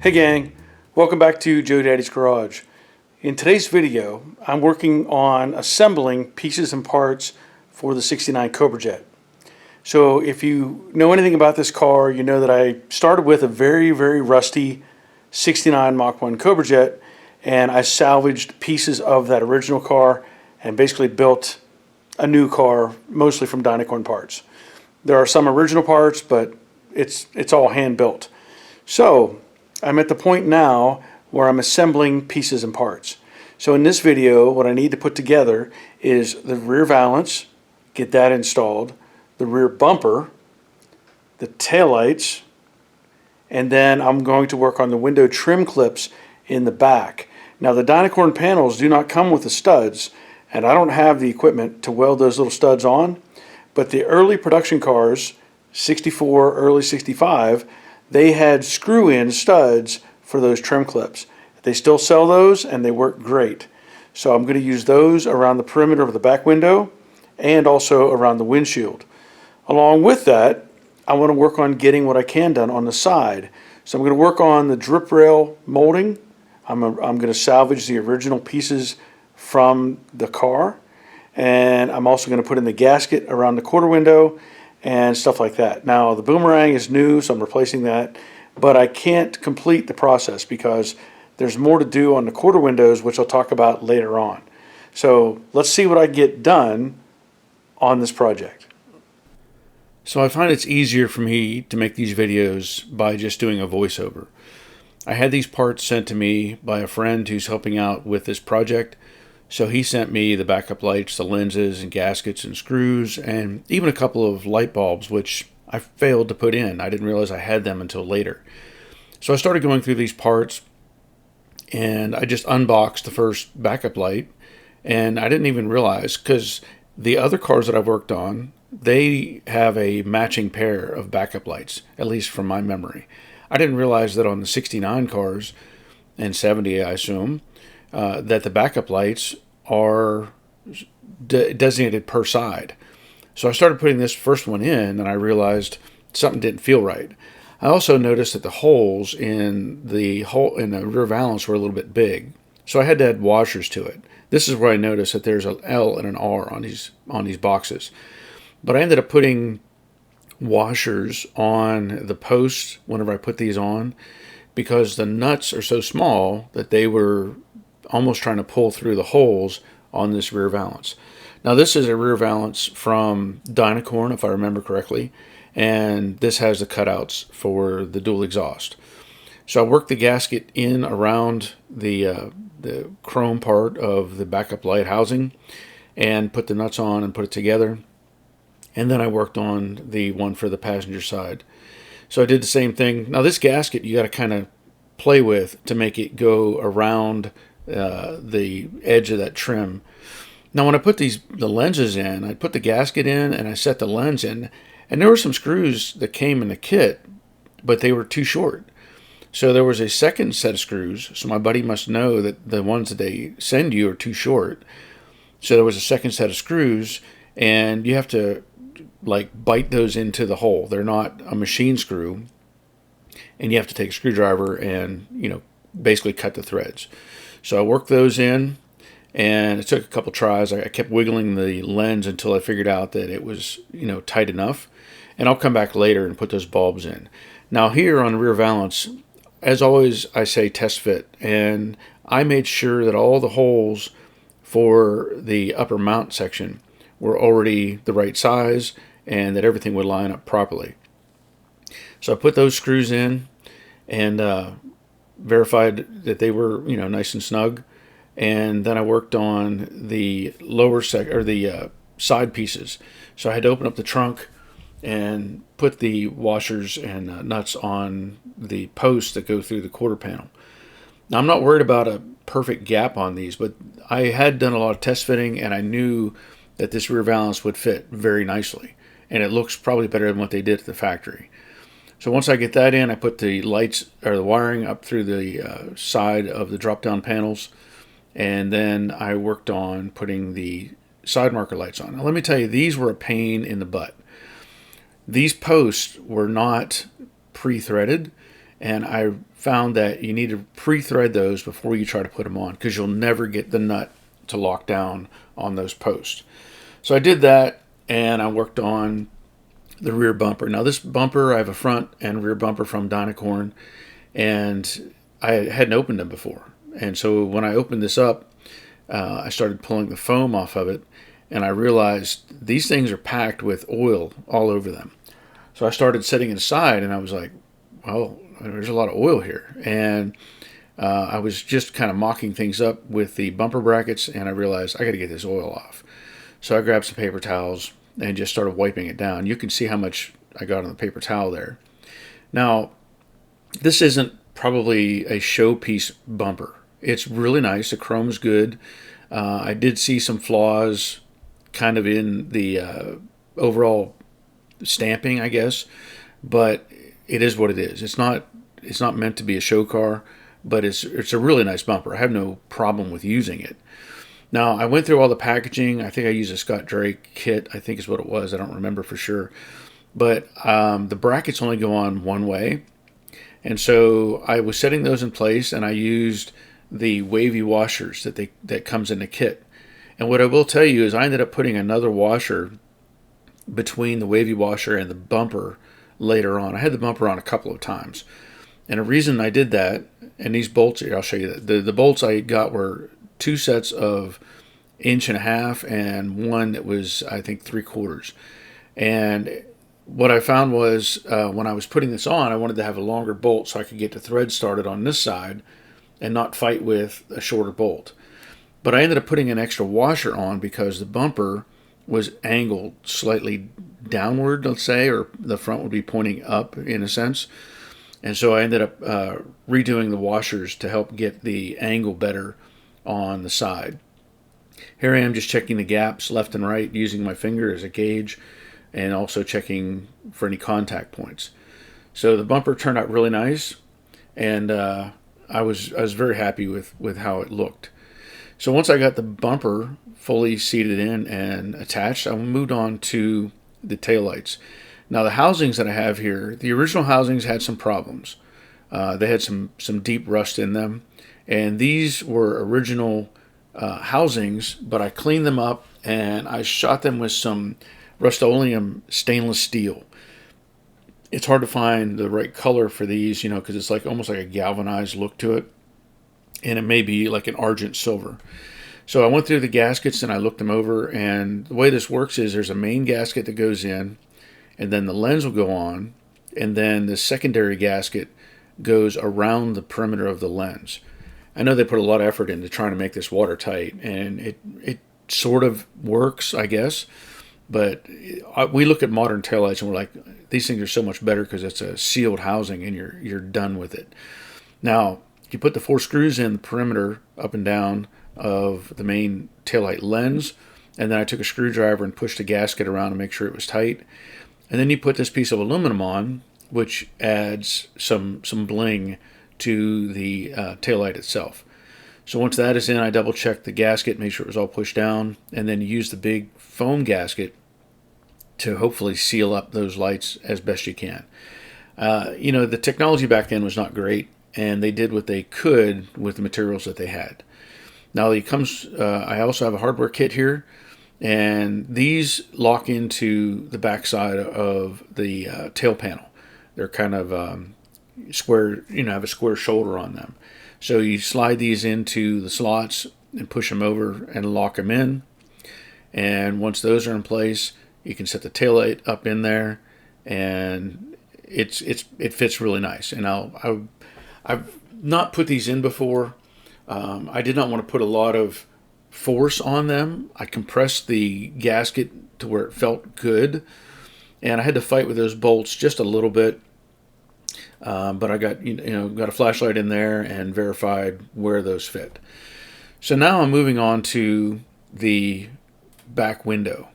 Hey gang, welcome back to Joe Daddy's Garage. In today's video, I'm working on assembling pieces and parts for the 69 Cobra Jet. So if you know anything about this car, you know that I started with a very rusty 69 Mach 1 Cobra Jet, and I salvaged pieces of that original car and basically built a new car, mostly from dynacorn parts. There are some original parts, but it's all hand built. So I'm at the point now where I'm assembling pieces and parts. So in this video, what I need to put together is the rear valance, get that installed, the rear bumper, the taillights, and then I'm going to work on the window trim clips in the back. Now the dynacorn panels do not come with the studs, and I don't have the equipment to weld those little studs on, but the early production cars, 64, early 65, they had screw-in studs for those trim clips. They still sell those and they work great. So I'm going to use those around the perimeter of the back window and also around the windshield. Along with that, I want to work on getting what I can done on the side. So I'm going to work on the drip rail molding. I'm going to salvage the original pieces from the car, and I'm also going to put in the gasket around the quarter window and stuff like that. Now the boomerang is new, so I'm replacing that, but I can't complete the process because there's more to do on the quarter windows, which I'll talk about later on. So let's see what I get done on this project. So I find it's easier for me to make these videos by just doing a voiceover. I had these parts sent to me by a friend who's helping out with this project. So he sent me the backup lights, the lenses and gaskets and screws, and even a couple of light bulbs, which I failed to put in. I didn't realize I had them until later. So I started going through these parts, and I just unboxed the first backup light, and I didn't even realize, because the other cars that I've worked on, they have a matching pair of backup lights, at least from my memory. I didn't realize that on the 69 cars, and 70 I assume, that the backup lights are designated per side. So I started putting this first one in, and I realized something didn't feel right. I also noticed that the holes in the rear valance were a little bit big, so I had to add washers to it. This is where I noticed that there's an L and an R on these boxes. But I ended up putting washers on the posts whenever I put these on, because the nuts are so small that they were almost trying to pull through the holes on this rear valance. Now this is a rear valance from dynacorn, if I remember correctly, and this has the cutouts for the dual exhaust. So I worked the gasket in around the chrome part of the backup light housing and put the nuts on and put it together. And then I worked on the one for the passenger side. So I did the same thing. Now this gasket you got to kind of play with to make it go around the edge of that trim. Now when I put the lenses in, I put the gasket in and I set the lens in, and there were some screws that came in the kit, but they were too short. So there was a second set of screws, so my buddy must know that the ones that they send you are too short. So there was a second set of screws, and you have to like bite those into the hole. They're not a machine screw, and you have to take a screwdriver and basically cut the threads. So I worked those in, and it took a couple tries. I kept wiggling the lens until I figured out that it was tight enough, and I'll come back later and put those bulbs in. Now here on the rear valance, as always, I say test fit, and I made sure that all the holes for the upper mount section were already the right size and that everything would line up properly. So I put those screws in and verified that they were nice and snug, and then I worked on the lower side pieces. So I had to open up the trunk and put the washers and nuts on the posts that go through the quarter panel. Now I'm not worried about a perfect gap on these, but I had done a lot of test fitting, and I knew that this rear valance would fit very nicely, and it looks probably better than what they did at the factory. So once I get that in, I put the lights or the wiring up through the side of the drop-down panels, and then I worked on putting the side marker lights on. Now let me tell you, these were a pain in the butt. These posts were not pre-threaded, and I found that you need to pre-thread those before you try to put them on, because you'll never get the nut to lock down on those posts. So I did that, and I worked on the rear bumper. Now this bumper, I have a front and rear bumper from Dynacorn, and I hadn't opened them before. And so when I opened this up, I started pulling the foam off of it, and I realized these things are packed with oil all over them. So I started setting it aside, and I was like, well, there's a lot of oil here. And I was just kind of mocking things up with the bumper brackets, and I realized I got to get this oil off. So I grabbed some paper towels and just started wiping it down. You can see how much I got on the paper towel there. Now, this isn't probably a showpiece bumper. It's really nice. The chrome's good. I did see some flaws kind of in the overall stamping, I guess, but it is what it is. It's not meant to be a show car, but it's a really nice bumper. I have no problem with using it. Now, I went through all the packaging. I think I used a Scott Drake kit, I think is what it was. I don't remember for sure. But the brackets only go on one way. And so I was setting those in place, and I used the wavy washers that comes in the kit. And what I will tell you is I ended up putting another washer between the wavy washer and the bumper later on. I had the bumper on a couple of times. And the reason I did that, and these bolts here, I'll show you that. The bolts I got were 2 sets of 1.5 inch and one that was, I think, 3/4. And what I found was when I was putting this on, I wanted to have a longer bolt so I could get the thread started on this side and not fight with a shorter bolt. But I ended up putting an extra washer on because the bumper was angled slightly downward, let's say, or the front would be pointing up in a sense. And so I ended up redoing the washers to help get the angle better on the side. Here I am just checking the gaps left and right using my finger as a gauge, and also checking for any contact points. So the bumper turned out really nice, and I was very happy with how it looked. So once I got the bumper fully seated in and attached, I moved on to the taillights. Now the housings that I have here, the original housings had some problems. They had some deep rust in them, and these were original housings, but I cleaned them up and I shot them with some Rust-Oleum stainless steel. It's hard to find the right color for these, because it's like almost like a galvanized look to it, and it may be like an argent silver. So I went through the gaskets and I looked them over, and the way this works is there's a main gasket that goes in, and then the lens will go on, and then the secondary gasket goes around the perimeter of the lens. I know they put a lot of effort into trying to make this watertight, and it sort of works, I guess. But we look at modern taillights and we're like, these things are so much better because it's a sealed housing and you're done with it. Now, you put the 4 screws in the perimeter up and down of the main taillight lens, and then I took a screwdriver and pushed the gasket around to make sure it was tight. And then you put this piece of aluminum on, which adds some bling to the taillight itself. So once that is in, I double checked the gasket, made sure it was all pushed down, and then use the big foam gasket to hopefully seal up those lights as best you can. The technology back then was not great, and they did what they could with the materials that they had. Now I also have a hardware kit here, and these lock into the backside of the tail panel. They're kind of square, have a square shoulder on them. So you slide these into the slots and push them over and lock them in. And once those are in place, you can set the taillight up in there, and it fits really nice. And I've not put these in before. I did not want to put a lot of force on them. I compressed the gasket to where it felt good, and I had to fight with those bolts just a little bit. But I got got a flashlight in there and verified where those fit. So now I'm moving on to the back window,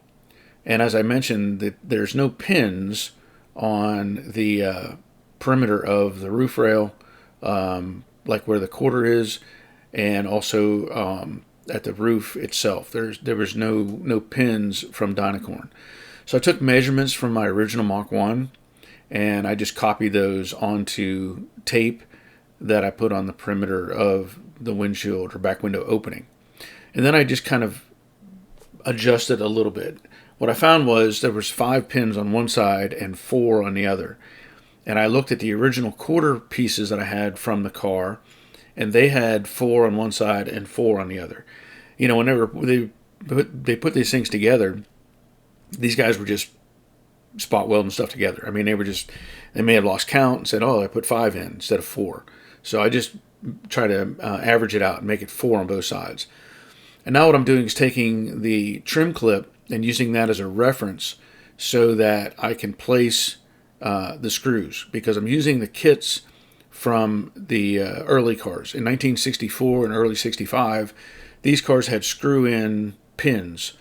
and as I mentioned, there's no pins on the perimeter of the roof rail, like where the quarter is, and also at the roof itself. There was no pins from Dynacorn. So I took measurements from my original Mach 1, and I just copied those onto tape that I put on the perimeter of the windshield or back window opening. And then I just kind of adjusted a little bit. What I found was there was 5 pins on one side and 4 on the other. And I looked at the original quarter pieces that I had from the car, and they had 4 on one side and 4 on the other. You know, whenever they put these things together, these guys were just spot welding stuff together. I mean, they may have lost count and said, oh, I put 5 in instead of 4. So I just try to average it out and make it 4 on both sides. And now what I'm doing is taking the trim clip and using that as a reference so that I can place the screws, because I'm using the kits from the early cars. In 1964 and early 65, these cars had screw-in pins,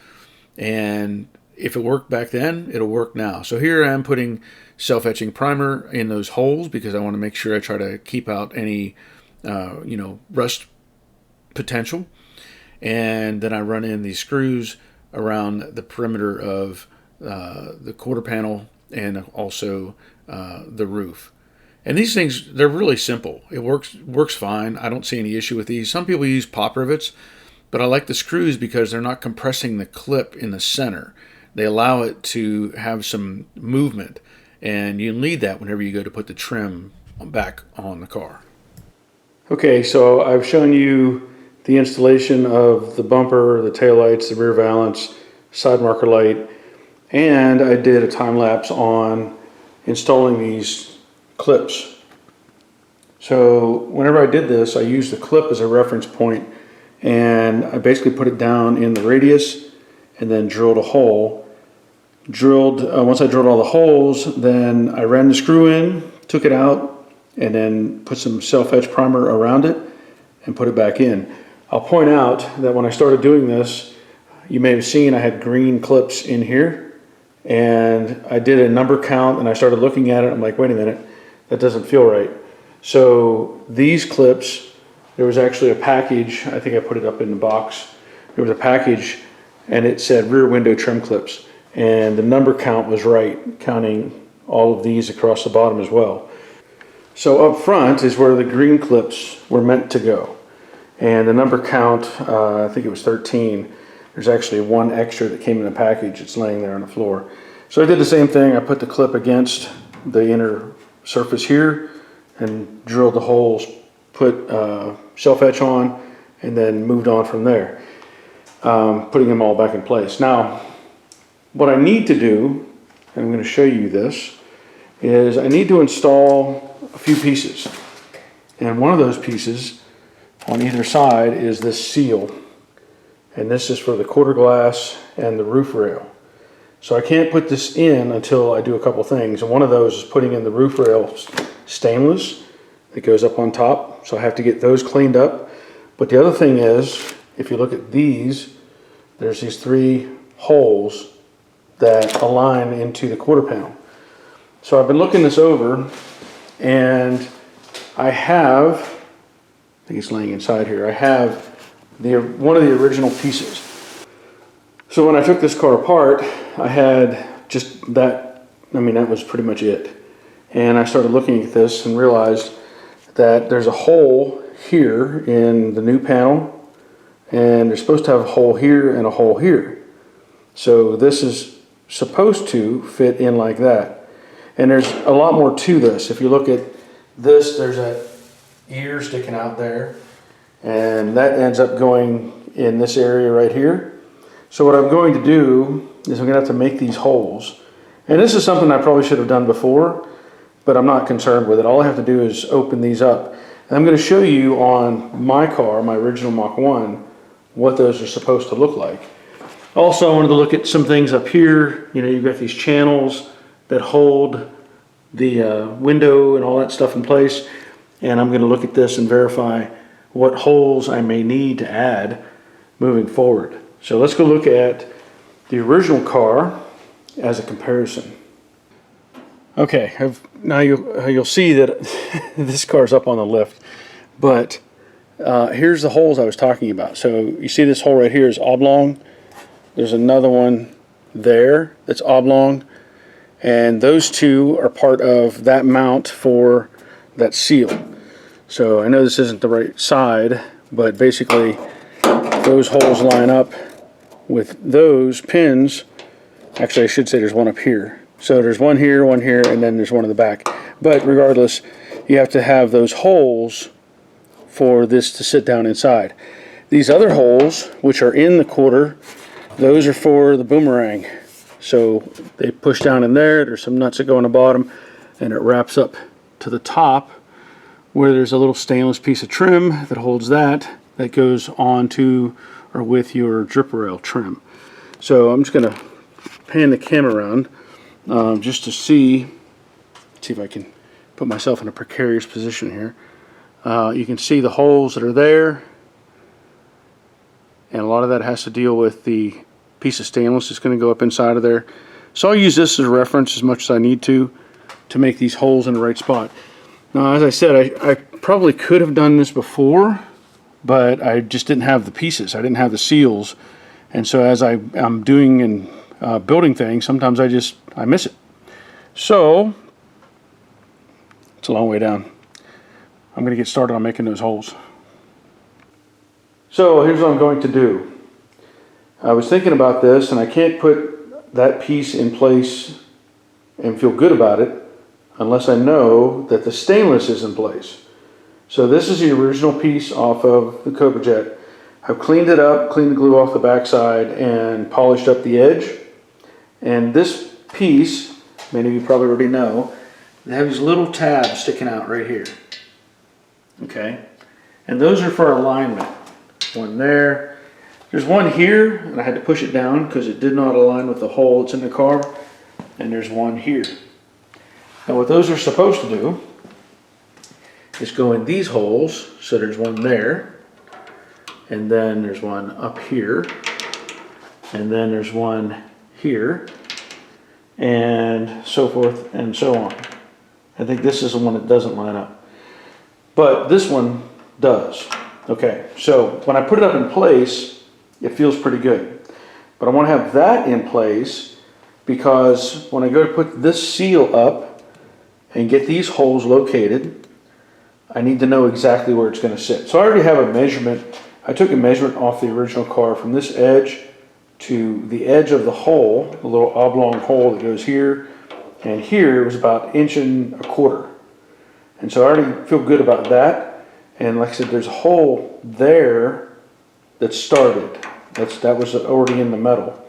and if it worked back then, it'll work now. So here I am putting self-etching primer in those holes because I want to make sure I try to keep out any rust potential. And then I run in these screws around the perimeter of the quarter panel and also the roof. And these things, they're really simple. It works fine. I don't see any issue with these. Some people use pop rivets, but I like the screws because they're not compressing the clip in the center. They allow it to have some movement, and you need that whenever you go to put the trim back on the car. Okay, so I've shown you the installation of the bumper, the taillights, the rear valance, side marker light, and I did a time lapse on installing these clips. So whenever I did this, I used the clip as a reference point, and I basically put it down in the radius and then drilled a hole. Once I drilled all the holes, then I ran the screw in, took it out, and then put some self-etch primer around it and put it back in. I'll point out that when I started doing this, you may have seen I had green clips in here, and I did a number count and I started looking at it. I'm like, wait a minute, that doesn't feel right. So these clips, there was actually a package, I think I put it up in the box. There was a package and it said rear window trim clips, and the number count was right, counting all of these across the bottom as well. So up front is where the green clips were meant to go. And the number count, I think it was 13. There's actually one extra that came in the package. It's laying there on the floor. So I did the same thing. I put the clip against the inner surface here and drilled the holes, put self-etch on, and then moved on from there, putting them all back in place. Now, what I need to do, and I'm going to show you this, is I need to install a few pieces. And one of those pieces on either side is this seal. And this is for the quarter glass and the roof rail. So I can't put this in until I do a couple things. And one of those is putting in the roof rail stainless that goes up on top. So I have to get those cleaned up. But the other thing is, if you look at these, there's these 3 holes that align into the quarter panel. So I've been looking this over, and I have, I think it's laying inside here, I have one of the original pieces. So when I took this car apart, I had just that, that was pretty much it. And I started looking at this and realized that there's a hole here in the new panel, and they're supposed to have a hole here and a hole here. So this is supposed to fit in like that. And there's a lot more to this. If you look at this, there's that ear sticking out there, and that ends up going in this area right here. So what I'm going to do is I'm going to have to make these holes. And this is something I probably should have done before, but I'm not concerned with it. All I have to do is open these up. And I'm going to show you on my car, my original Mach 1, what those are supposed to look like. Also, I wanted to look at some things up here. You know, you've got these channels that hold the window and all that stuff in place. And I'm going to look at this and verify what holes I may need to add moving forward. So let's go look at the original car as a comparison. Okay, now you'll see that this car's up on the lift, but here's the holes I was talking about. So you see this hole right here is oblong. There's another one there that's oblong, and those two are part of that mount for that seal. So I know this isn't the right side, but basically those holes line up with those pins. Actually, I should say there's one up here. So there's one here, and then there's one in the back. But regardless, you have to have those holes for this to sit down inside. These other holes, which are in the quarter, those are for the boomerang. So they push down in there, there's some nuts that go on the bottom, and it wraps up to the top where there's a little stainless piece of trim that holds that goes onto or with your drip rail trim. So I'm just going to pan the camera around just to see if I can put myself in a precarious position here. You can see the holes that are there, and a lot of that has to deal with the piece of stainless that's going to go up inside of there. So I'll use this as a reference as much as I need to make these holes in the right spot. Now, as I said, I probably could have done this before, but I just didn't have the pieces. I didn't have the seals, and so as I'm doing and building things, sometimes I miss it. So it's a long way down. I'm going to get started on making those holes. So here's what I'm going to do. I was thinking about this, and I can't put that piece in place and feel good about it unless I know that the stainless is in place. So this is the original piece off of the Cobra Jet. I've cleaned it up, cleaned the glue off the backside, and polished up the edge. And this piece, many of you probably already know, they have these little tabs sticking out right here. Okay, and those are for alignment. One there. There's one here, and I had to push it down because it did not align with the hole that's in the car. And there's one here. Now what those are supposed to do is go in these holes. So there's one there, and then there's one up here, and then there's one here, and so forth and so on. I think this is the one that doesn't line up, but this one does. Okay, so when I put it up in place, it feels pretty good. But I want to have that in place because when I go to put this seal up and get these holes located, I need to know exactly where it's going to sit. So I already have a measurement. I took a measurement off the original car from this edge to the edge of the hole, the little oblong hole that goes here, and here it was about 1.25 inches. And so I already feel good about that. And like I said, there's a hole there that started. That was already in the metal.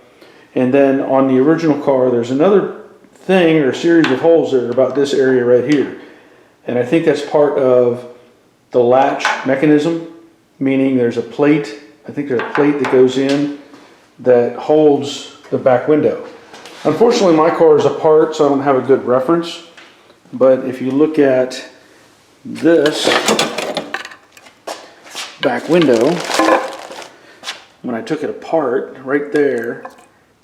And then on the original car, there's another thing or series of holes that are about this area right here. And I think that's part of the latch mechanism, meaning there's a plate. I think there's a plate that goes in that holds the back window. Unfortunately, my car is apart, so I don't have a good reference. But if you look at this back window, when I took it apart, right there,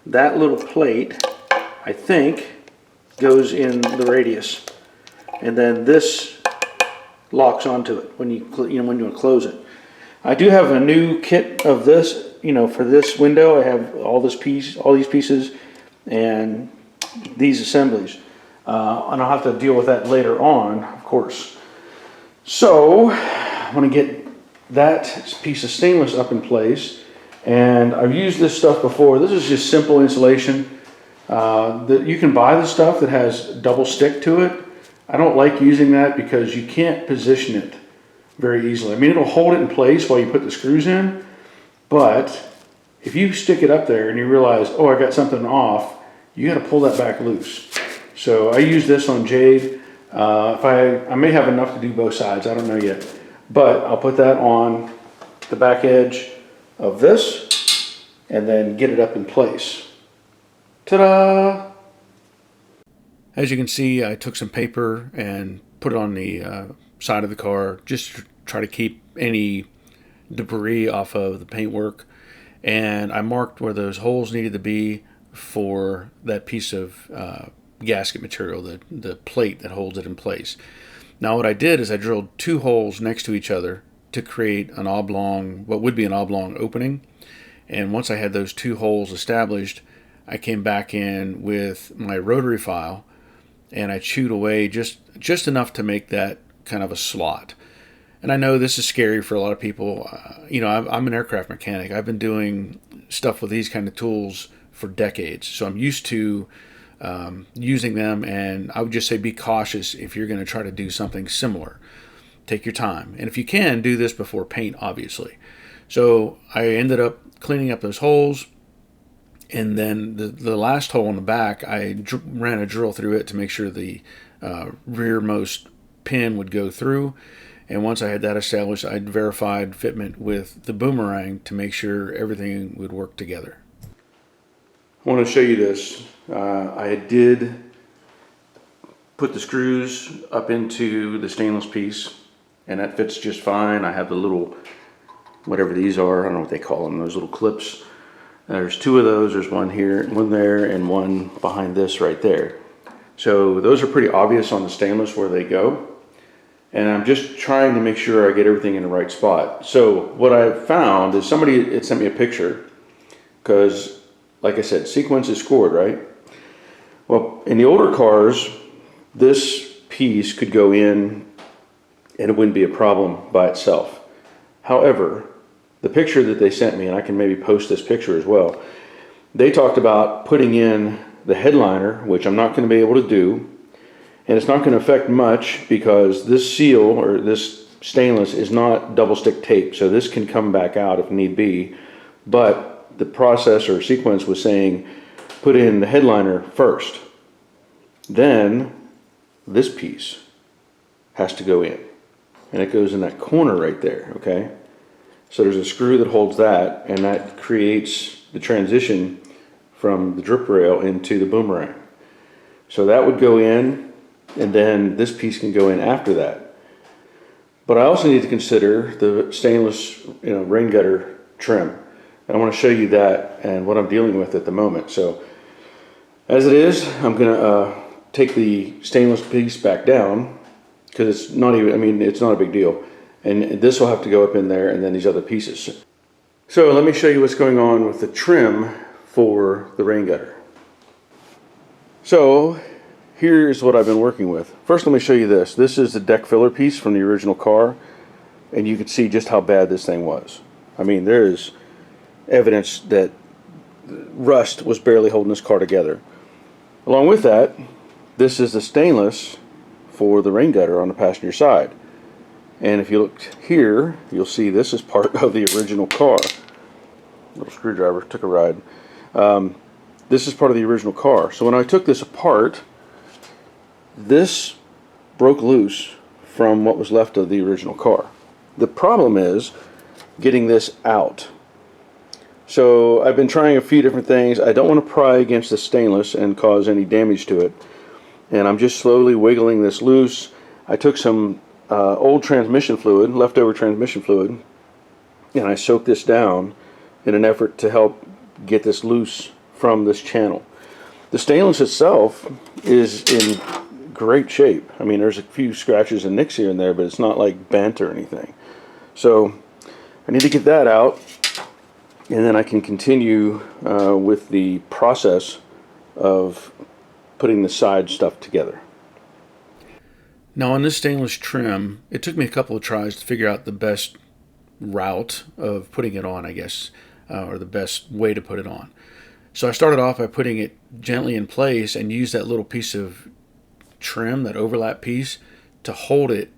that little plate, I think, goes in the radius. And then this locks onto it when you want to close it. I do have a new kit of this, for this window. I have all these pieces, and these assemblies. And I'll have to deal with that later on, of course. So I want to get that piece of stainless up in place, and I've used this stuff before. This is just simple insulation. You can buy the stuff that has double stick to it. I don't like using that because you can't position it very easily. I mean, it'll hold it in place while you put the screws in, but if you stick it up there and you realize, oh, I got something off, you got to pull that back loose. So I use this on Jade. I may have enough to do both sides, I don't know yet. But I'll put that on the back edge of this and then get it up in place. Ta-da! As you can see, I took some paper and put it on the side of the car just to try to keep any debris off of the paintwork. And I marked where those holes needed to be for that piece of gasket material, the plate that holds it in place. Now what I did is I drilled 2 holes next to each other to create an oblong, what would be an oblong opening. And once I had those 2 holes established, I came back in with my rotary file and I chewed away just enough to make that kind of a slot. And I know this is scary for a lot of people. I'm an aircraft mechanic. I've been doing stuff with these kind of tools for decades, so I'm used to using them. And I would just say be cautious if you're going to try to do something similar. Take your time, and if you can, do this before paint, obviously. So I ended up cleaning up those holes, and then the last hole in the back, I ran a drill through it to make sure the rearmost pin would go through. And once I had that established, I verified fitment with the boomerang to make sure everything would work together. I want to show you this. I did put the screws up into the stainless piece, and that fits just fine. I have the little, whatever these are, I don't know what they call them, those little clips. There's two of those. There's one here, one there, and one behind this right there. So those are pretty obvious on the stainless where they go. And I'm just trying to make sure I get everything in the right spot. So what I found is somebody had sent me a picture, because like I said, sequence is scored, right? Well, in the older cars, this piece could go in and it wouldn't be a problem by itself. However, the picture that they sent me, and I can maybe post this picture as well, they talked about putting in the headliner, which I'm not going to be able to do. And it's not going to affect much because this seal or this stainless is not double stick tape, so this can come back out if need be. But the process or sequence was saying put in the headliner first, then this piece has to go in, and it goes in that corner right there. Okay, so there's a screw that holds that, and that creates the transition from the drip rail into the boomerang. So that would go in, and then this piece can go in after that. But I also need to consider the stainless, rain gutter trim. And I want to show you that and what I'm dealing with at the moment. So as it is, I'm going to take the stainless piece back down, because it's not even, it's not a big deal. And this will have to go up in there, and then these other pieces. So let me show you what's going on with the trim for the rain gutter. So here's what I've been working with. First, let me show you this. This is the deck filler piece from the original car, and you can see just how bad this thing was. There is evidence that rust was barely holding this car together. Along with that, this is the stainless for the rain gutter on the passenger side. And if you look here, you'll see this is part of the original car. Little screwdriver, took a ride. This is part of the original car. So when I took this apart, this broke loose from what was left of the original car. The problem is getting this out. So I've been trying a few different things. I don't want to pry against the stainless and cause any damage to it. And I'm just slowly wiggling this loose. I took some old transmission fluid, leftover transmission fluid, and I soaked this down in an effort to help get this loose from this channel. The stainless itself is in great shape. There's a few scratches and nicks here and there, but it's not like bent or anything. So I need to get that out, and then I can continue with the process of putting the side stuff together. Now on this stainless trim, it took me a couple of tries to figure out the best route of putting it on, I guess, or the best way to put it on. So I started off by putting it gently in place and used that little piece of trim, that overlap piece, to hold it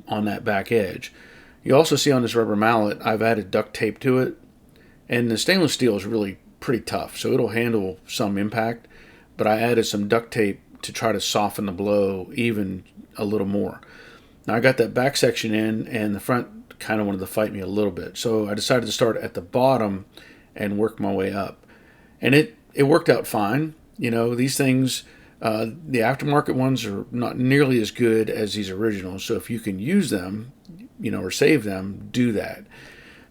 on that back edge. You also see on this rubber mallet, I've added duct tape to it, and the stainless steel is really pretty tough, so it'll handle some impact, but I added some duct tape to try to soften the blow even a little more. Now I got that back section in, and the front kind of wanted to fight me a little bit, so I decided to start at the bottom and work my way up, and it worked out fine. These things, the aftermarket ones are not nearly as good as these originals, so if you can use them, or save them, do that.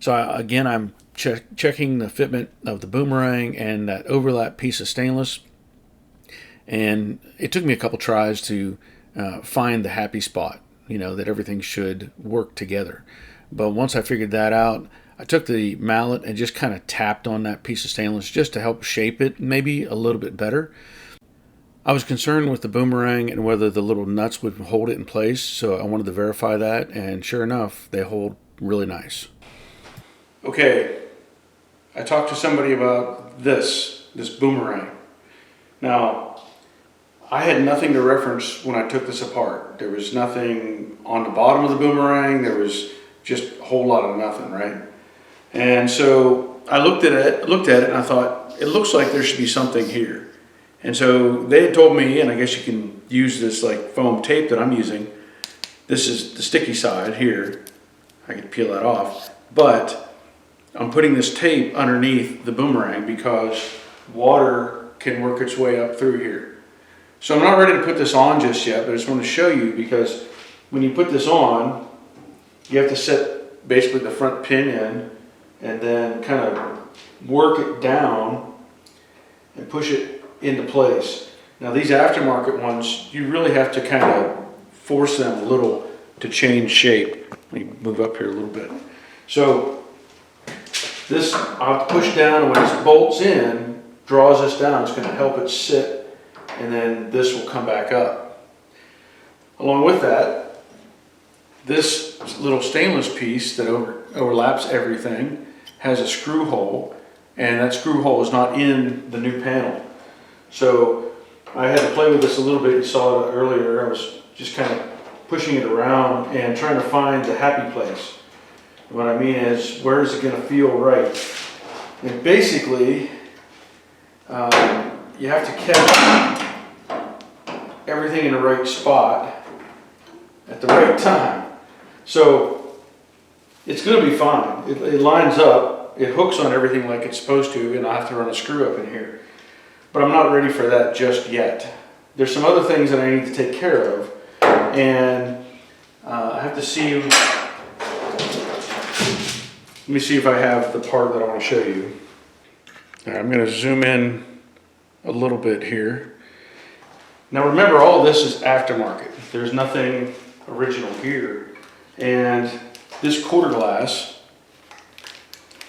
So I'm checking the fitment of the boomerang and that overlap piece of stainless, and it took me a couple tries to find the happy spot, that everything should work together. But once I figured that out, I took the mallet and just kind of tapped on that piece of stainless just to help shape it maybe a little bit better. I was concerned with the boomerang and whether the little nuts would hold it in place, so I wanted to verify that, and sure enough, they hold really nice. Okay, I talked to somebody about this boomerang. Now, I had nothing to reference when I took this apart. There was nothing on the bottom of the boomerang. There was just a whole lot of nothing, right? And so I looked at it and I thought, it looks like there should be something here. And so they had told me, and I guess you can use this like foam tape that I'm using. This is the sticky side here. I could peel that off. But I'm putting this tape underneath the boomerang because water can work its way up through here. So I'm not ready to put this on just yet, but I just want to show you, because when you put this on, you have to set basically the front pin in and then kind of work it down and push it into place. Now these aftermarket ones, you really have to kind of force them a little to change shape. Let me move up here a little bit. So this, I'll have to push down, and when this bolts in, draws this down, it's going to help it sit, and then this will come back up. Along with that, this little stainless piece that overlaps everything has a screw hole, and that screw hole is not in the new panel. So I had to play with this a little bit. You saw it earlier. I was just kind of pushing it around and trying to find the happy place. What I mean is, where is it going to feel right? And basically, you have to catch everything in the right spot at the right time. So it's going to be fine. It lines up, it hooks on everything like it's supposed to, and I have to run a screw up in here. But I'm not ready for that just yet. There's some other things that I need to take care of, and I have to see. Let me see if I have the part that I want to show you. All right, I'm going to zoom in a little bit here. Now remember, all of this is aftermarket. There's nothing original here. And this quarter glass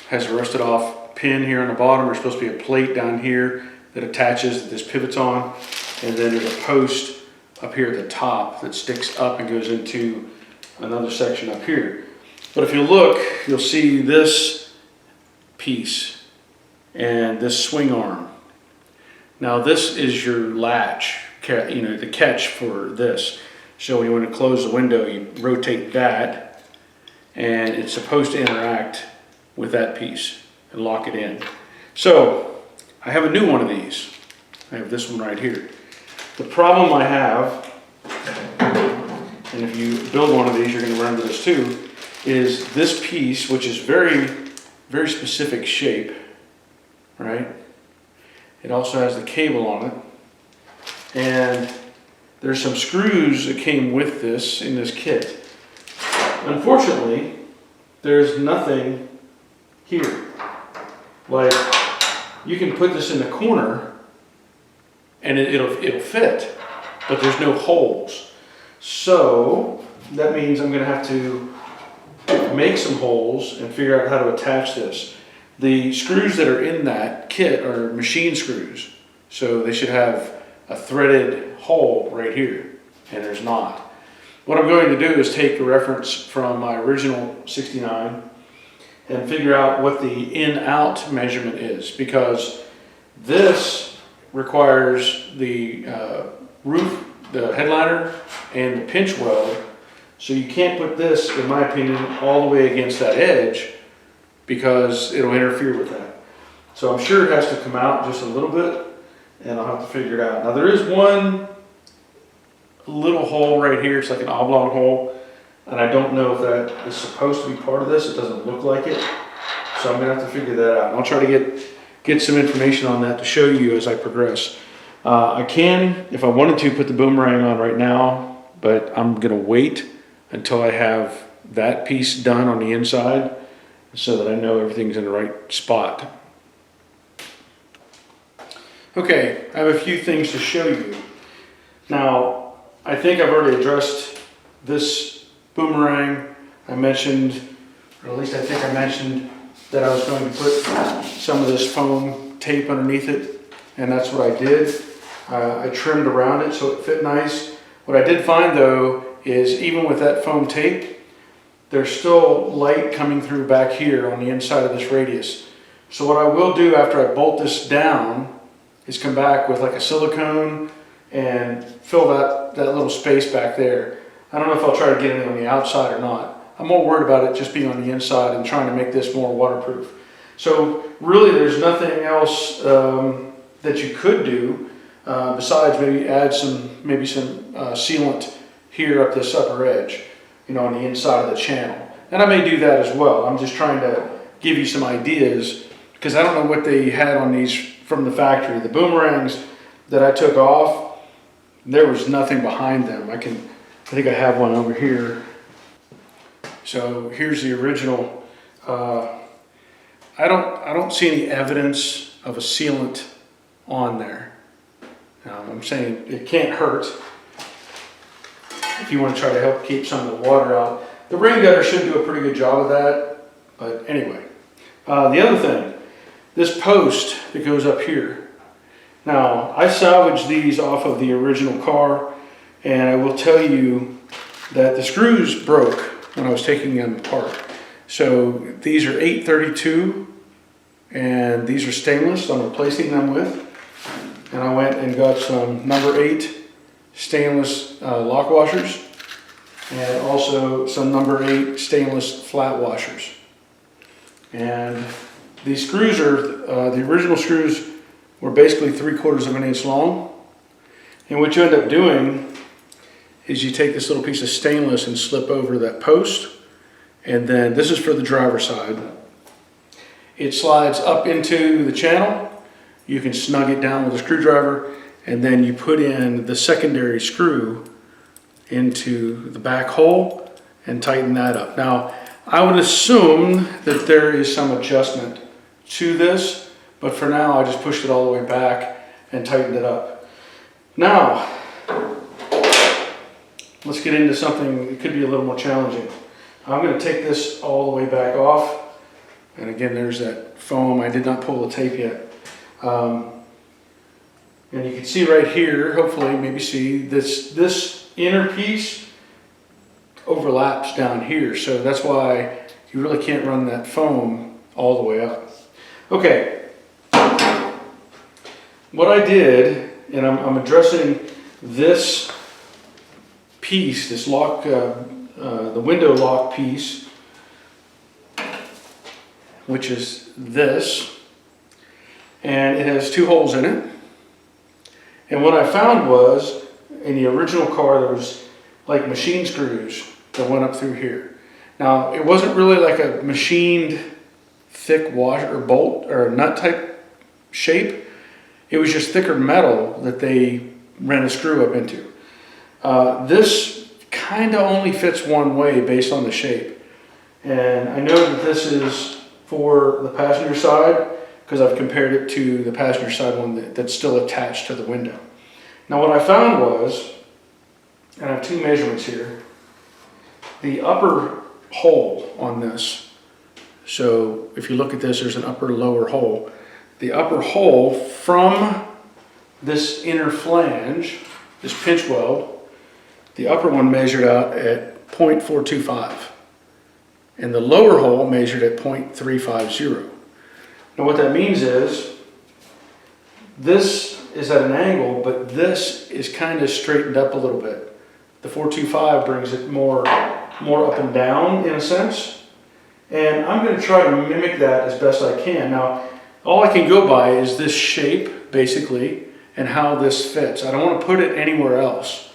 has a rusted off pin here on the bottom. There's supposed to be a plate down here that attaches, that this pivots on. And then there's a post up here at the top that sticks up and goes into another section up here. But if you look, you'll see this piece and this swing arm. Now this is your latch, the catch for this. So when you want to close the window, you rotate that, and it's supposed to interact with that piece and lock it in. So I have a new one of these. I have this one right here. The problem I have, and if you build one of these, you're going to run into this too, is this piece, which is very, very specific shape, right? It also has the cable on it. And there's some screws that came with this in this kit. Unfortunately, there's nothing here. Like, you can put this in the corner and it'll fit, but there's no holes. So that means I'm gonna have to make some holes and figure out how to attach this. The screws that are in that kit are machine screws, so they should have a threaded hole right here, and there's not. What I'm going to do is take a reference from my original 69 and figure out what the in-out measurement is, because this requires the roof, the headliner, and the pinch weld. So you can't put this, in my opinion, all the way against that edge, because it'll interfere with that. So I'm sure it has to come out just a little bit, and I'll have to figure it out. Now there is one little hole right here. It's like an oblong hole, and I don't know if that is supposed to be part of this. It doesn't look like it. So I'm gonna have to figure that out. And I'll try to get some information on that to show you as I progress. I can, if I wanted to, put the boomerang on right now, but I'm gonna wait until I have that piece done on the inside so that I know everything's in the right spot. Okay, I have a few things to show you. Now, I think I've already addressed this boomerang. I mentioned, or at least I think I mentioned, that I was going to put some of this foam tape underneath it, and that's what I did. I trimmed around it so it fit nice. What I did find though is even with that foam tape, there's still light coming through back here on the inside of this radius. So what I will do after I bolt this down is come back with like a silicone and fill that little space back there. I don't know if I'll try to get it on the outside or not. I'm more worried about it just being on the inside and trying to make this more waterproof. So really there's nothing else that you could do besides maybe add some sealant here up this upper edge, on the inside of the channel. And I may do that as well. I'm just trying to give you some ideas because I don't know what they had on these from the factory. The boomerangs that I took off, there was nothing behind them. I think I have one over here. So here's the original. I don't see any evidence of a sealant on there. I'm saying it can't hurt if you want to try to help keep some of the water out. The rain gutter should do a pretty good job of that, but anyway. The other thing, this post that goes up here. Now, I salvaged these off of the original car, and I will tell you that the screws broke when I was taking them apart. So these are 832, and these are stainless, so I'm replacing them with. And I went and got some number 8 stainless lock washers, and also some number 8 stainless flat washers. And these screws are, the original screws were basically 3/4 of an inch long. And what you end up doing is you take this little piece of stainless and slip over that post. And then this is for the driver's side. It slides up into the channel. You can snug it down with a screwdriver, and then you put in the secondary screw into the back hole and tighten that up. Now, I would assume that there is some adjustment to this, but for now I just pushed it all the way back and tightened it up. Now, let's get into something that could be a little more challenging. I'm going to take this all the way back off, and again there's that foam. I did not pull the tape yet. And you can see right here, hopefully maybe see this inner piece overlaps down here, so that's why you really can't run that foam all the way up. Okay, what I did, and I'm addressing this piece, this lock, the window lock piece, which is this, and it has 2 holes in it. And what I found was, in the original car, there was like machine screws that went up through here. Now, it wasn't really like a machined thick washer or bolt or nut type shape. It was just thicker metal that they ran a screw up into. This kind of only fits one way based on the shape. And I know that this is for the passenger side because I've compared it to the passenger side one that's still attached to the window. Now what I found was, and I have 2 measurements here, the upper hole on this. So if you look at this, there's an upper lower hole. The upper hole from this inner flange, this pinch weld, the upper one measured out at 0.425. And the lower hole measured at 0.350. Now what that means is, this is at an angle, but this is kind of straightened up a little bit. The 425 brings it more up and down in a sense. And I'm going to try to mimic that as best I can. Now, all I can go by is this shape, basically, and how this fits. I don't want to put it anywhere else.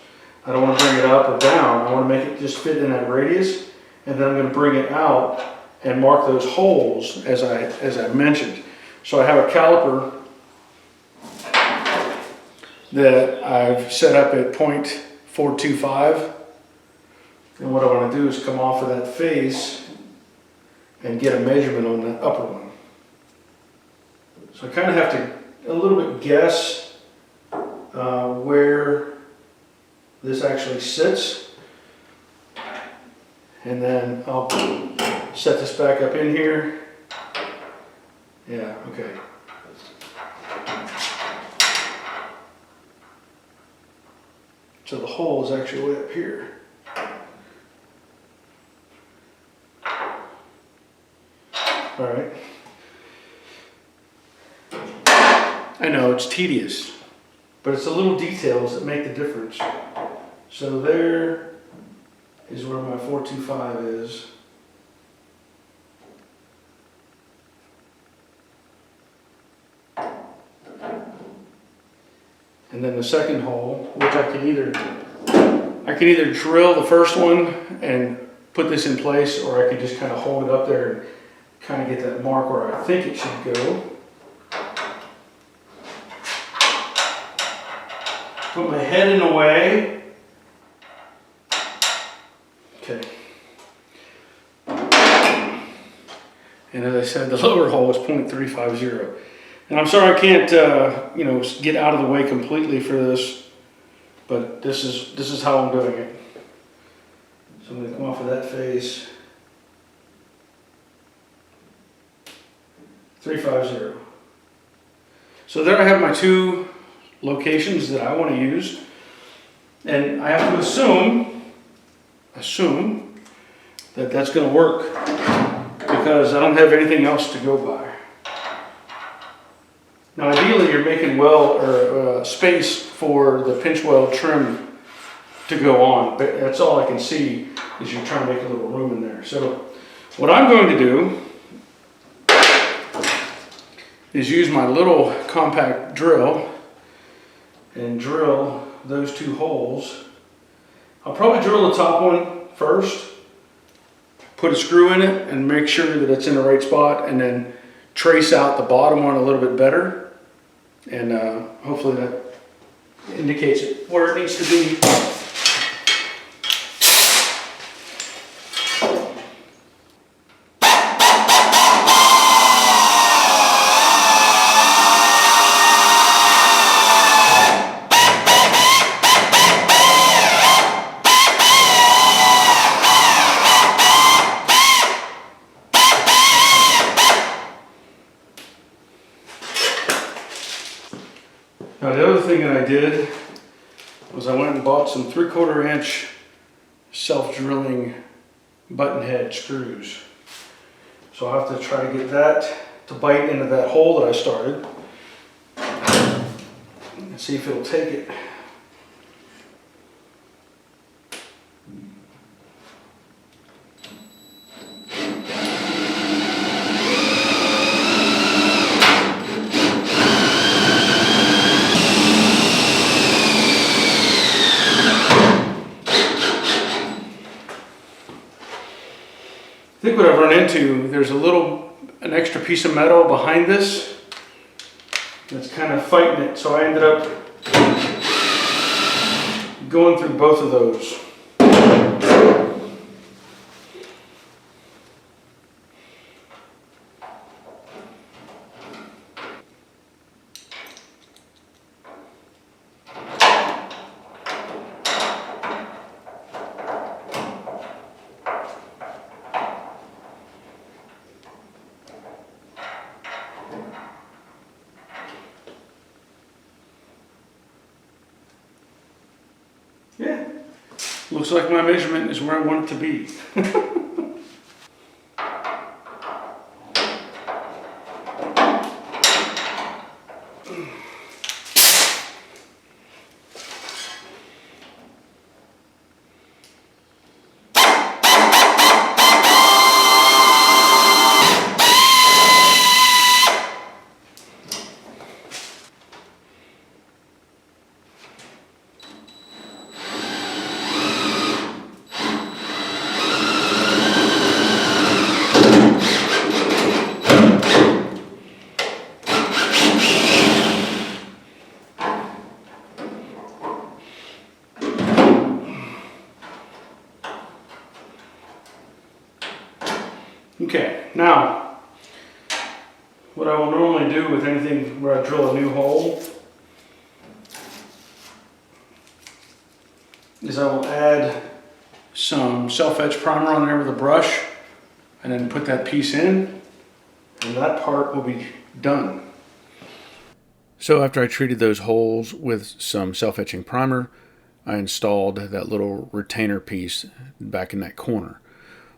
I don't want to bring it up or down. I want to make it just fit in that radius, and then I'm going to bring it out and mark those holes as I mentioned. So I have a caliper that I've set up at 0.425, and what I want to do is come off of that face and get a measurement on the upper one. So I kind of have to a little bit guess where this actually sits, and then I'll set this back up in here. Yeah, okay. So the hole is actually way up here. All right. I know it's tedious, but it's the little details that make the difference. So there is where my 425 is. And then the second hole, which I can either drill the first one and put this in place, or I could just kind of hold it up there and kind of get that mark where I think it should go. Put my head in the way. Okay. And as I said, the lower hole is 0.350. And I'm sorry I can't, get out of the way completely for this, but this is how I'm doing it. So I'm going to come off of that face. 350. So there I have my two locations that I want to use, and I have to assume that that's going to work because I don't have anything else to go by. Now ideally you're making space for the pinch weld trim to go on, but that's all I can see is you're trying to make a little room in there. So what I'm going to do is use my little compact drill and drill those two holes. I'll probably drill the top one first, put a screw in it and make sure that it's in the right spot, and then trace out the bottom one a little bit better. And hopefully that indicates it where it needs to be. Now the other thing that I did was I went and bought some 3/4 inch self-drilling button head screws. So I'll have to try to get that to bite into that hole that I started and see if it'll take it. I think what I've run into, there's an extra piece of metal behind this that's kind of fighting it. So I ended up going through both of those. Yeah, looks like my measurement is where I want it to be. Okay, now, what I will normally do with anything where I drill a new hole is I will add some self-etch primer on there with a brush and then put that piece in, and that part will be done. So after I treated those holes with some self-etching primer, I installed that little retainer piece back in that corner.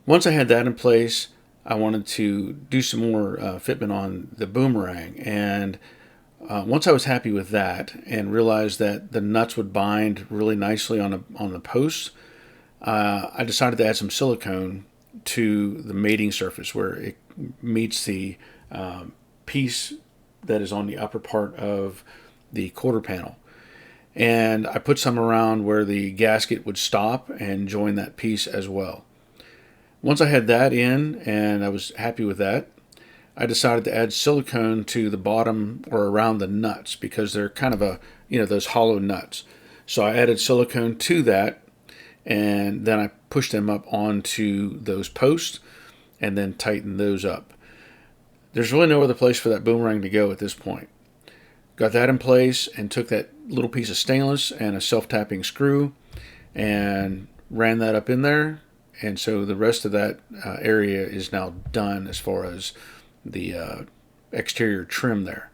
Once I had that in place, I wanted to do some more fitment on the boomerang, and once I was happy with that and realized that the nuts would bind really nicely on the posts, I decided to add some silicone to the mating surface where it meets the piece that is on the upper part of the quarter panel. And I put some around where the gasket would stop and join that piece as well. Once I had that in and I was happy with that, I decided to add silicone to the bottom or around the nuts because they're kind of those hollow nuts. So I added silicone to that, and then I pushed them up onto those posts and then tightened those up. There's really no other place for that boomerang to go at this point. Got that in place and took that little piece of stainless and a self-tapping screw and ran that up in there. And so the rest of that area is now done as far as the exterior trim there.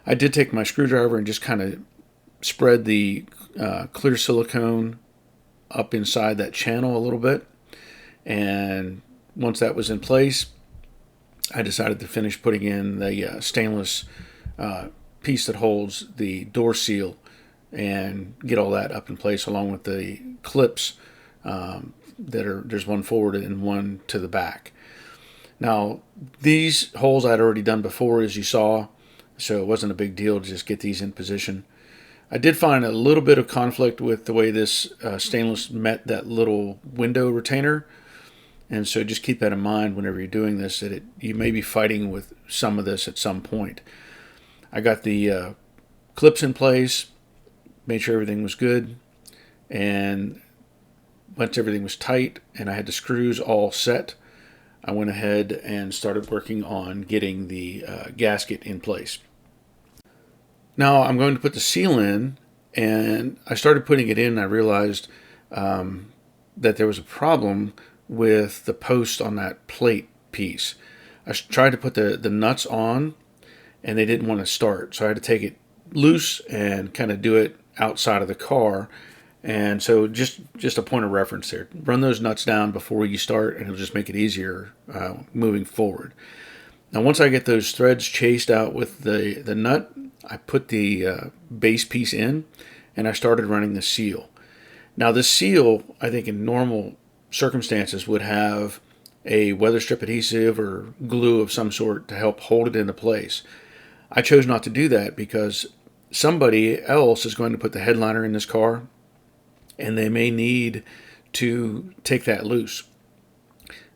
I did take my screwdriver and just kind of spread the clear silicone up inside that channel a little bit. And once that was in place, I decided to finish putting in the stainless piece that holds the door seal and get all that up in place along with the clips there's one forward and one to the back. Now, these holes I'd already done before, as you saw, so it wasn't a big deal to just get these in position. I did find a little bit of conflict with the way this stainless met that little window retainer, and so just keep that in mind whenever you're doing this, that you may be fighting with some of this at some point. I got the clips in place, made sure everything was good, and once everything was tight and I had the screws all set, I went ahead and started working on getting the gasket in place. Now I'm going to put the seal in, and I started putting it in and I realized that there was a problem with the post on that plate piece. I tried to put the nuts on and they didn't want to start, so I had to take it loose and kind of do it outside of the car. And so just a point of reference there. Run those nuts down before you start, and it'll just make it easier moving forward. Now, once I get those threads chased out with the nut, I put the base piece in, and I started running the seal. Now, this seal, I think in normal circumstances, would have a weather strip adhesive or glue of some sort to help hold it into place. I chose not to do that because somebody else is going to put the headliner in this car, and they may need to take that loose.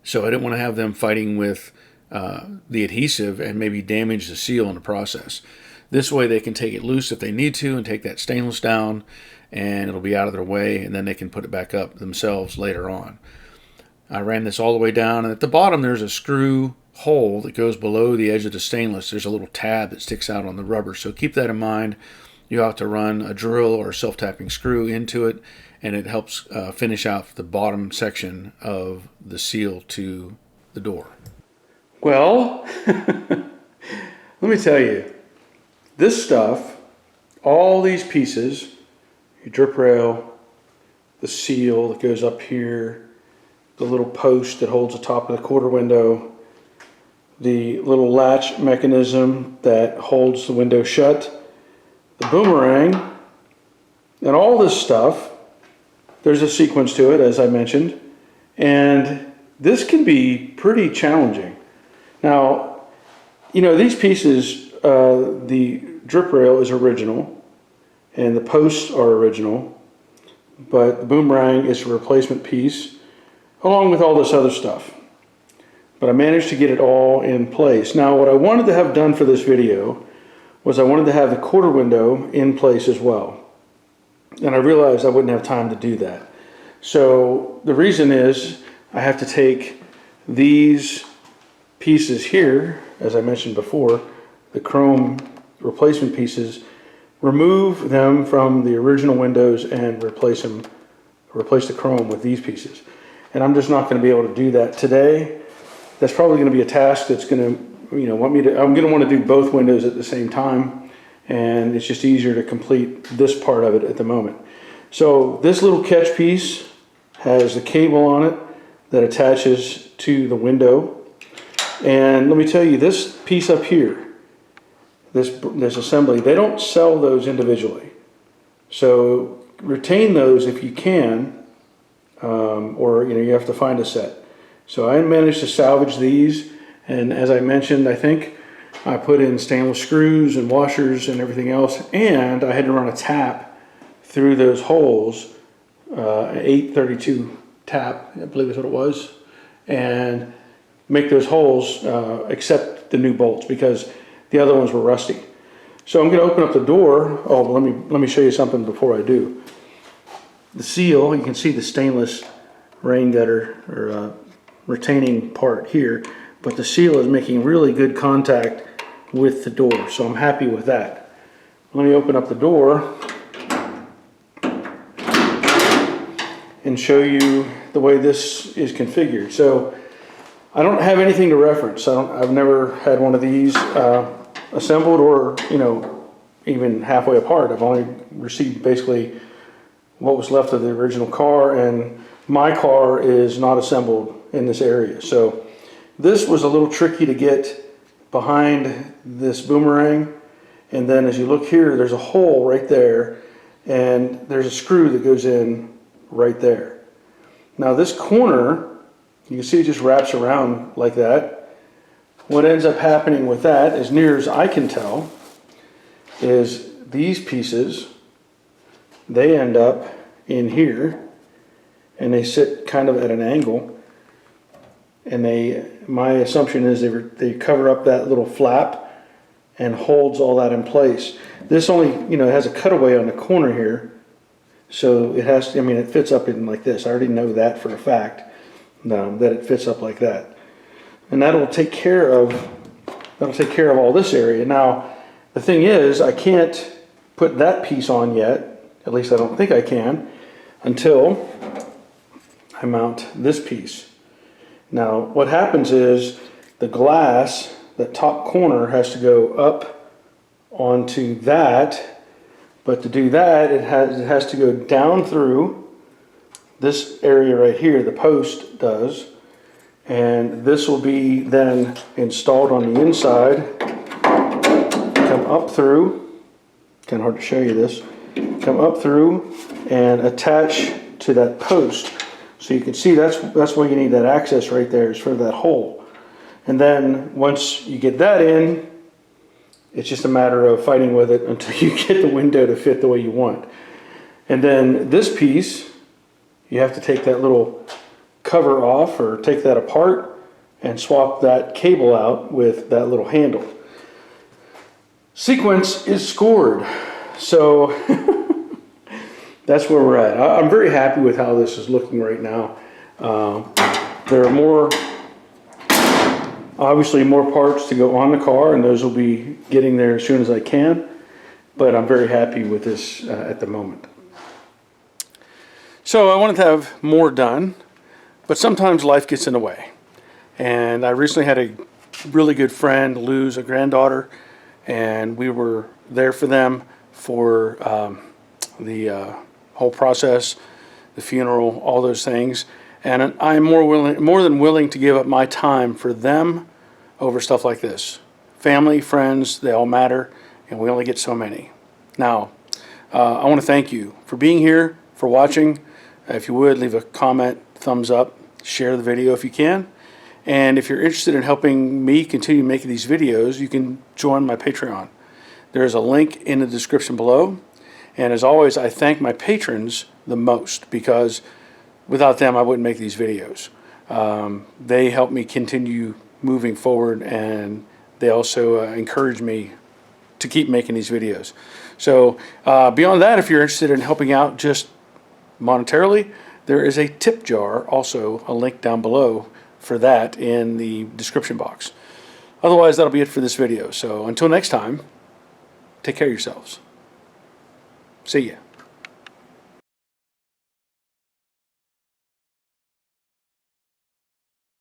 So I didn't want to have them fighting with the adhesive and maybe damage the seal in the process. This way they can take it loose if they need to and take that stainless down, and it'll be out of their way, and then they can put it back up themselves later on. I ran this all the way down, and at the bottom there's a screw hole that goes below the edge of the stainless. There's a little tab that sticks out on the rubber, so keep that in mind. You have to run a drill or a self-tapping screw into it, and it helps finish out the bottom section of the seal to the door. Well, let me tell you, this stuff, all these pieces, your drip rail, the seal that goes up here, the little post that holds the top of the quarter window, the little latch mechanism that holds the window shut, the boomerang, and all this stuff, there's a sequence to it, as I mentioned, and this can be pretty challenging. Now, you know, these pieces, the drip rail is original, and the posts are original, but the boomerang is a replacement piece, along with all this other stuff. But I managed to get it all in place. Now, what I wanted to have done for this video was I wanted to have the quarter window in place as well. And I realized I wouldn't have time to do that. So the reason is I have to take these pieces here, as I mentioned before, the chrome replacement pieces, remove them from the original windows and replace the chrome with these pieces. And I'm just not going to be able to do that today. That's probably going to be a task that's going to, I'm going to want to do both windows at the same time, and it's just easier to complete this part of it at the moment. So this little catch piece has a cable on it that attaches to the window. And let me tell you, this piece up here, this assembly, they don't sell those individually. So retain those if you can, or you have to find a set. So I managed to salvage these, and as I mentioned, I think I put in stainless screws and washers and everything else, and I had to run a tap through those holes, an 832 tap, I believe is what it was, and make those holes accept the new bolts because the other ones were rusty. So I'm going to open up the door. Oh, let me show you something before I do. The seal, you can see the stainless rain gutter or retaining part here, but the seal is making really good contact with the door, so I'm happy with that. Let me open up the door and show you the way this is configured. So I don't have anything to reference. I've never had one of these assembled or even halfway apart. I've only received basically what was left of the original car, and my car is not assembled in this area. So this was a little tricky to get behind this boomerang, and then as you look here, there's a hole right there, and there's a screw that goes in right there. Now this corner, you can see it just wraps around like that. What ends up happening with that, as near as I can tell, is these pieces, they end up in here, and they sit kind of at an angle, and my assumption is they cover up that little flap and holds all that in place. This only has a cutaway on the corner here, so it has to, it fits up in like this. I already know that for a fact, that it fits up like that, and that'll take care of all this area. Now the thing is, I can't put that piece on yet, at least I don't think I can, until I mount this piece. Now what happens is the glass, that top corner, has to go up onto that, but to do that it has to go down through this area right here, the post does, and this will be then installed on the inside, come up through, kind of hard to show you this, come up through and attach to that post. So you can see that's why you need that access right there, is for that hole. And then once you get that in, it's just a matter of fighting with it until you get the window to fit the way you want. And then this piece, you have to take that little cover off or take that apart and swap that cable out with that little handle. Sequence is scored. So that's where we're at. I'm very happy with how this is looking right now. There are obviously more parts to go on the car, and those will be getting there as soon as I can, but I'm very happy with this at the moment. So I wanted to have more done, but sometimes life gets in the way. And I recently had a really good friend lose a granddaughter, and we were there for them for the whole process, the funeral, all those things. And I'm more than willing to give up my time for them over stuff like this. Family, friends, they all matter, and we only get so many. Now, I want to thank you for being here, for watching. If you would, leave a comment, thumbs up, share the video if you can. And if you're interested in helping me continue making these videos, you can join my Patreon. There's a link in the description below. And as always, I thank my patrons the most, because without them I wouldn't make these videos. They help me continue moving forward, and they also encourage me to keep making these videos. So beyond that, if you're interested in helping out just monetarily, there is a tip jar, also a link down below for that in the description box. Otherwise, that'll be it for this video. So until next time, take care of yourselves. See ya.